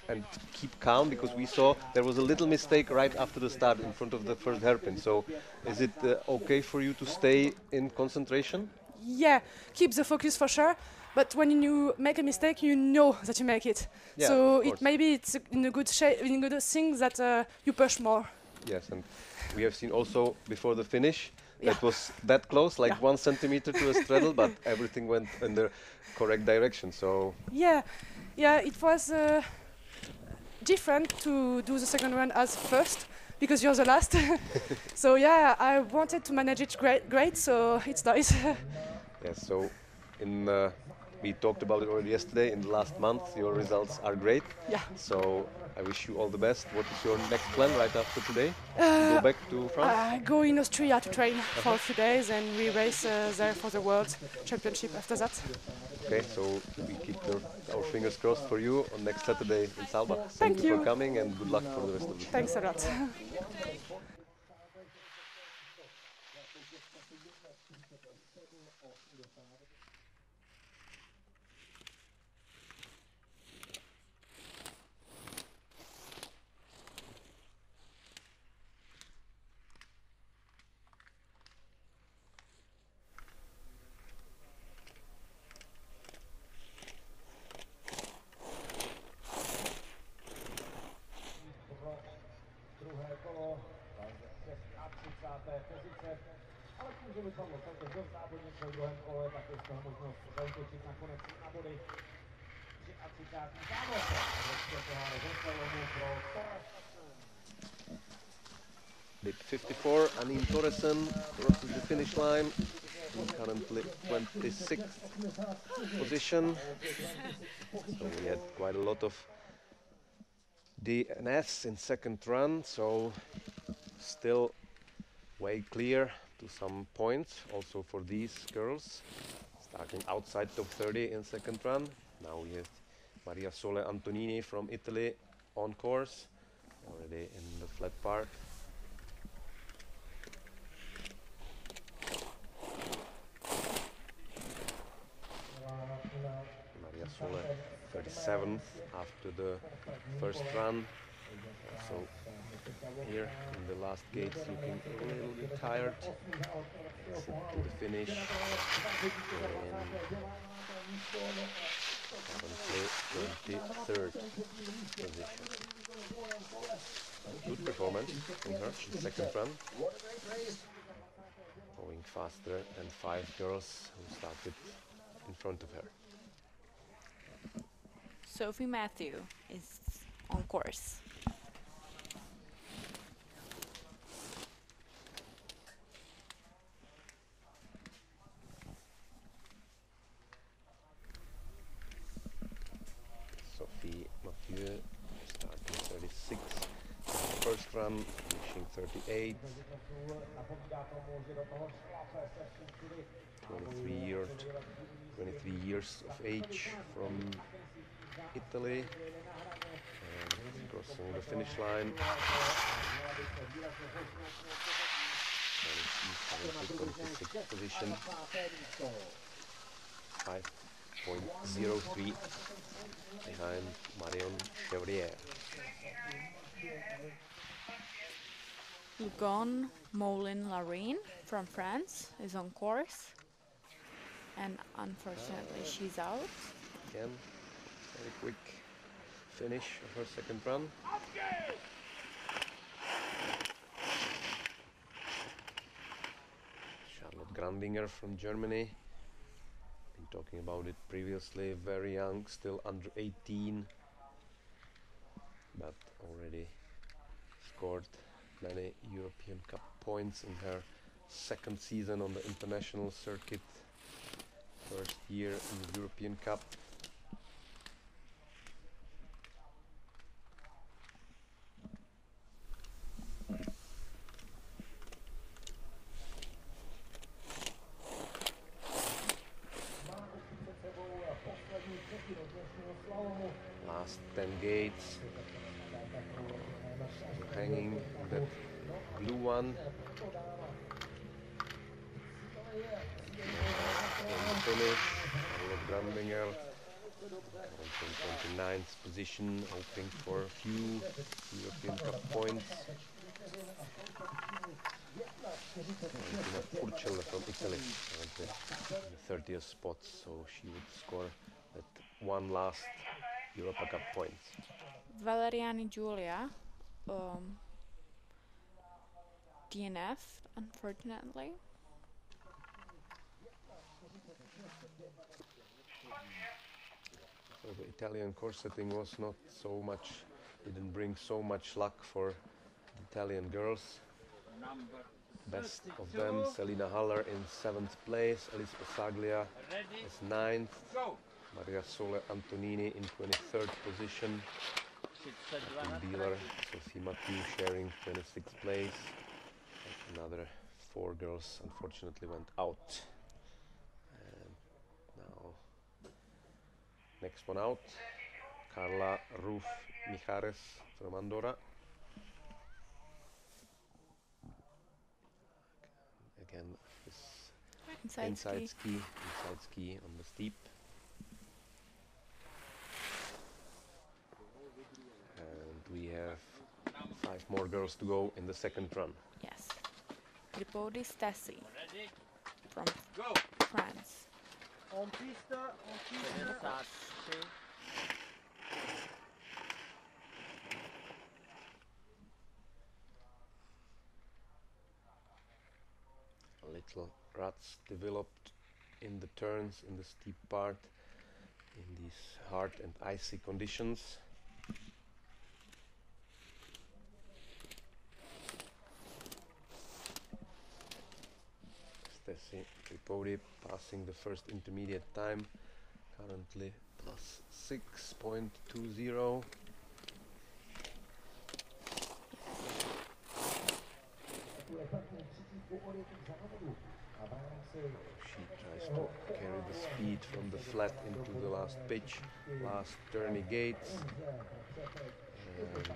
Speaker 4: and keep calm? Because we saw there was a little mistake right after the start in front of the first hairpin. So is it okay for you to stay in concentration?
Speaker 9: Yeah, keep the focus for sure, But when you make a mistake, you know that you make it.
Speaker 4: Yeah,
Speaker 9: so
Speaker 4: of course.
Speaker 9: maybe it's in a good shape, in a good thing that you push more.
Speaker 4: Yes, and we have seen also before the finish
Speaker 9: Yeah.
Speaker 4: that was that close, like
Speaker 9: Yeah.
Speaker 4: 1 centimeter to a straddle, but everything went in the correct direction. So
Speaker 9: Yeah, it was different to do the second run as first because you're the last. So yeah, I wanted to manage it great. So it's nice.
Speaker 4: yes, so in we talked about it already yesterday. In the last month, your results are great.
Speaker 9: Yeah.
Speaker 4: So I wish you all the best. What is your next plan right after today? Go back to France?
Speaker 9: I go in Austria to train for a few days and we race there for the World Championship after that.
Speaker 4: Okay, so we keep our fingers crossed for you on next Saturday in Salba.
Speaker 9: Thank
Speaker 4: you
Speaker 9: you
Speaker 4: for coming and good luck for the rest of the season.
Speaker 9: Thanks a lot.
Speaker 7: Druhé kolo, 36. pozice, ale tím, že vypadlo celkem dost závodníků v druhém kole, tak je z toho možnost zautočit nakonec na body. 33. závod Evropského poháru ze slalomu pro
Speaker 4: Bit 54, Anin Torresen crosses the finish line. Currently 26th position. So we had quite a lot of DNFs in second run, so still way clear to some points also for these girls. Starting outside top 30 in second run. Now we have Maria Sole Antonini from Italy on course, already in the flat part. Maria Sole 37th after the first run. Also here in the last gates looking a little bit tired. To the finish. Currently 23rd position. Good performance from her in the second run. Going faster than 5 girls who started in front of her.
Speaker 5: Sophie Matthew is on course.
Speaker 4: Sophie Mathieu starting 36, first run finishing 38. 23 years of age from Italy, and crossing the finish line. And she's currently 26th position, 5.03 behind Marion Chevrier.
Speaker 5: Lugon Moulin-Larine from France is on course, and unfortunately she's out.
Speaker 4: Again, very quick finish of her second run. Charlotte Grandinger from Germany. Been talking about it previously, very young, still under 18, but already scored many European Cup points in her second season on the international circuit. First year in the European Cup. Last 10 gates. Hanging that blue one. Finish, Charlotte Grandinger in 29th position, hoping for a few European Cup points. Určela from Italy, in the 30th spot, so she would score that one last Europa Cup points.
Speaker 5: Valeriani Julia, DNF, unfortunately.
Speaker 4: So the Italian course setting was not so much, didn't bring so much luck for Italian girls. Best of them, Selina Haller in 7th place, Alice Passaglia is 9th, Maria Sole Antonini in 23rd position, Dealer, Sophie Mathieu sharing 26th place. Another 4 girls unfortunately went out. And now, next one out, Carla Ruf Mijares from Andorra. Again, this inside ski on the steep. And we have 5 more girls to go in the second run.
Speaker 5: Yes. Tripodi Stasi from France.
Speaker 2: On piste.
Speaker 4: Little ruts developed in the turns in the steep part in these hard and icy conditions. Stesi Tripodi passing the first intermediate time, currently plus 6.20. She tries to carry the speed from the flat into the last pitch, last turny gates. And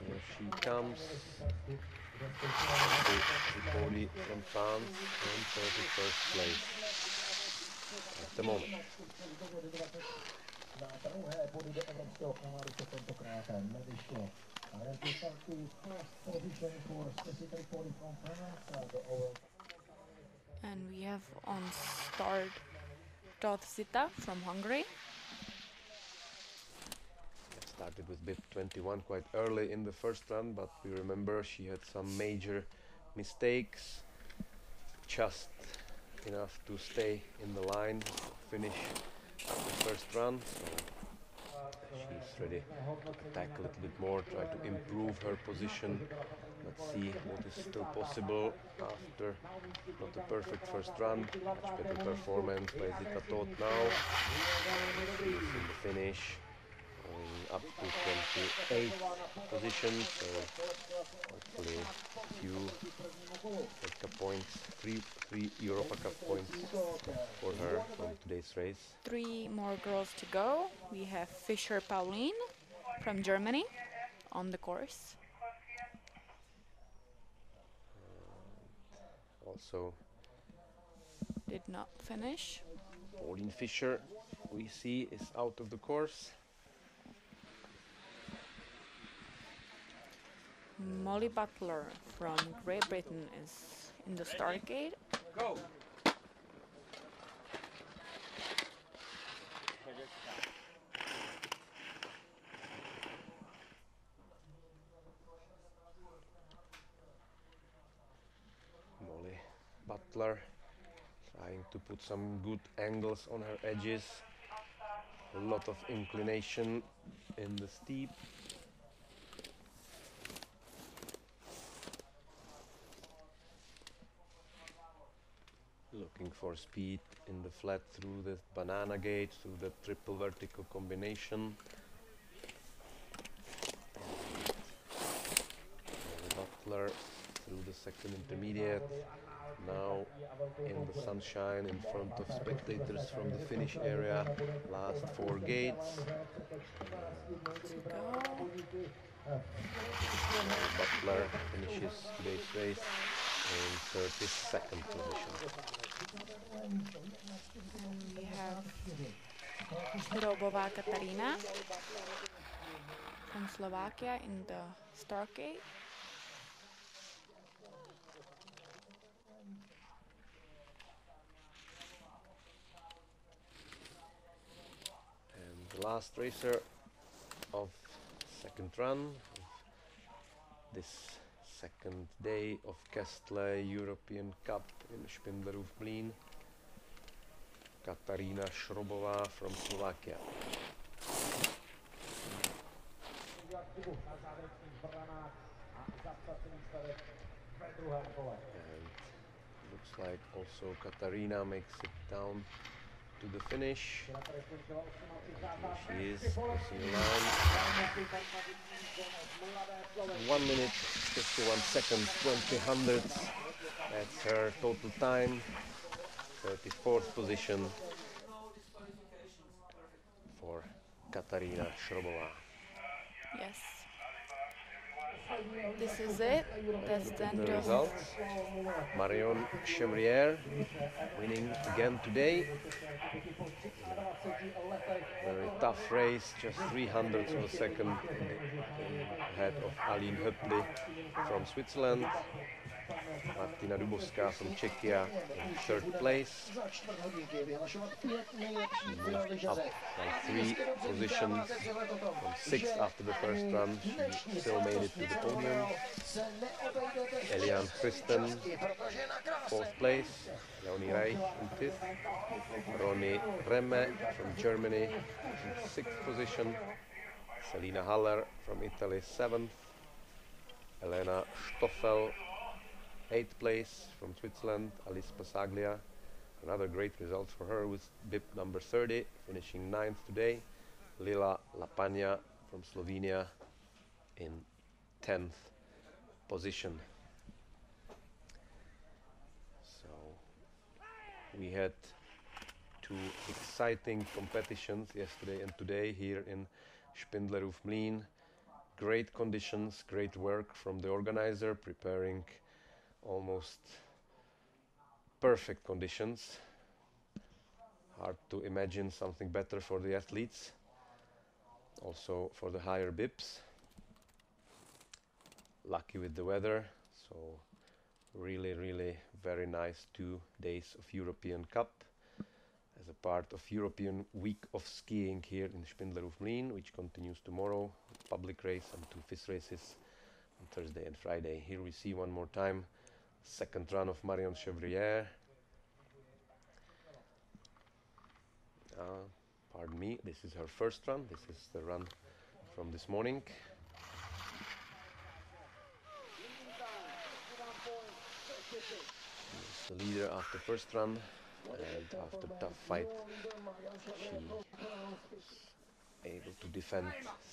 Speaker 4: here she comes. Tripodi from France in 31st place at the moment.
Speaker 5: And we have on start Dorthsita from Hungary.
Speaker 4: Started with bib 21 quite early in the first run, but we remember she had some major mistakes, just enough to stay in the line, finish the first run. So she's ready to attack a little bit more, try to improve her position. Let's see what is still possible after not a perfect first run. Much better performance by Zita Toth now. She's in the finish, going up to 28th position, so hopefully few Cup points, three Europa Cup points for her from today's race.
Speaker 5: 3 more girls to go. We have Fischer Pauline from Germany on the course.
Speaker 4: Also
Speaker 5: did not finish.
Speaker 4: Pauline Fischer, we see, is out of the course.
Speaker 5: Molly Butler from Great Britain is in the start gate.
Speaker 2: Go!
Speaker 4: Molly Butler trying to put some good angles on her edges. A lot of inclination in the steep. Looking for speed in the flat through the banana gate, through the triple vertical combination. Butler through the second intermediate, now in the sunshine in front of spectators from the finish area, last 4 gates. Butler finishes today's race in 32nd position.
Speaker 5: And we have Robová Katarina from Slovakia in the start gate.
Speaker 4: last racer of second run of this second day of Kästle European Cup in Špindlerův Mlýn. Katarina Šrobová from Slovakia. And looks like also Katarina makes it down to the finish. Here she is, crossing the line. 1 minute, 51 seconds, 20 hundredths. That's her total time. 34th position for Katarina Šrobová.
Speaker 5: Yes. This is it. That's the end
Speaker 4: The
Speaker 5: of
Speaker 4: results. Marion Chevrier winning again today. Very tough race, just 300ths of a second ahead of Aline Höppli from Switzerland. Martina Dubovská from Czechia in third place. She moved up by 3 positions from 6th after the first run. She still made it to the podium. Eliane Christen, 4th place. Leonie Reich in 5th. Ronny Remme from Germany in 6th position. Selina Haller from Italy, 7th. Elena Stoffel, 8th place from Switzerland. Alice Passaglia, another great result for her with bib number 30, finishing 9th today. Lila Lapagna from Slovenia in 10th position. So we had 2 exciting competitions yesterday and today here in Špindlerův Mlýn. Great conditions, great work from the organizer, preparing almost perfect conditions. Hard to imagine something better for the athletes, also for the higher bibs. Lucky with the weather, so really very nice 2 days of European Cup as a part of European Week of Skiing here in Špindlerův Mlýn, which continues tomorrow. Public race and 2 FIS races on Thursday and Friday. Here we see one more time second run of Marion Chevrier. Pardon me, this is her first run. This is the run from this morning. She's the leader after first run, and after tough fight she was able to defend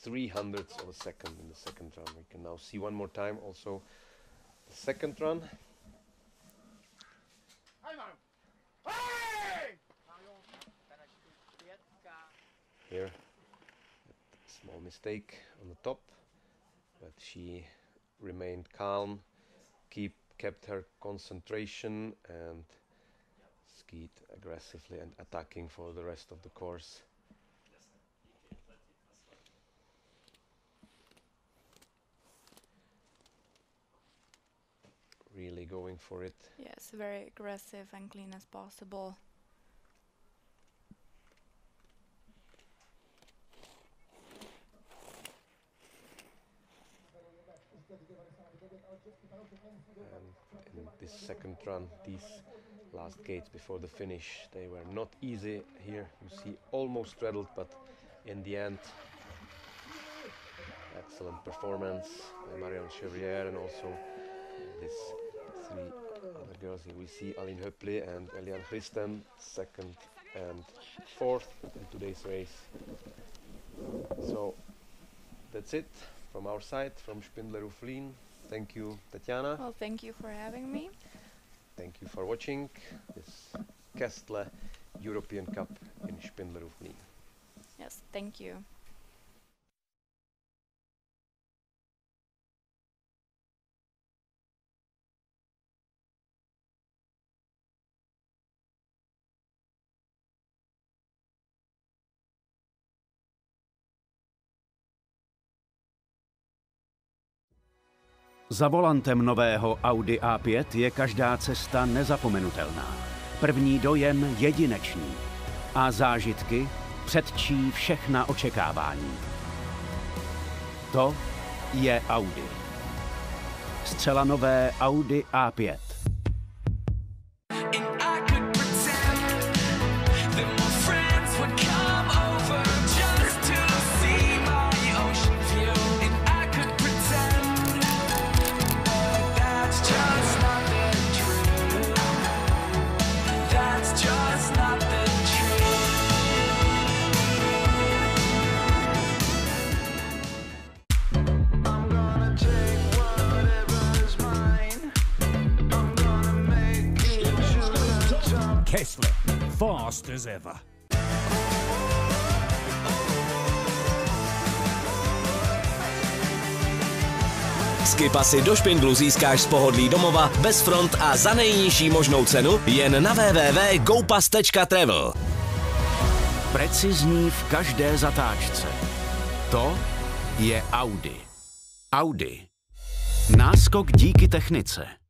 Speaker 4: 300ths of a second in the second run. We can now see one more time also the second run. Here, a small mistake on the top, but she remained calm, kept her concentration and skied aggressively and attacking for the rest of the course. Really going for it.
Speaker 5: Yes, very aggressive and clean as possible.
Speaker 4: And in this second run, these last gates before the finish, they were not easy. Here you see almost straddled, but in the end, excellent performance by Marion Chevrier, and also these 3 other girls. Here we see Aline Höppli and Eliane Christen, 2nd and 4th in today's race. So that's it from our side, from Špindlerův Mlýn. Thank you, Tatiana.
Speaker 5: Well, thank you for having me.
Speaker 4: Thank you for watching this Kästle European Cup in Špindlerův Mlýn.
Speaker 5: Yes, thank you.
Speaker 1: Za volantem nového Audi A5 je každá cesta nezapomenutelná. První dojem jedinečný. A zážitky předčí všechna očekávání. To je Audi. Zcela nové Audi A5.
Speaker 6: Kästle, fast as ever.
Speaker 3: Skipasy do špindlu získáš z pohodlí domova, bez front a za nejnižší možnou cenu jen na www.gopass.travel.
Speaker 1: Precizní v každé zatáčce. To je Audi. Audi. Náskok díky technice.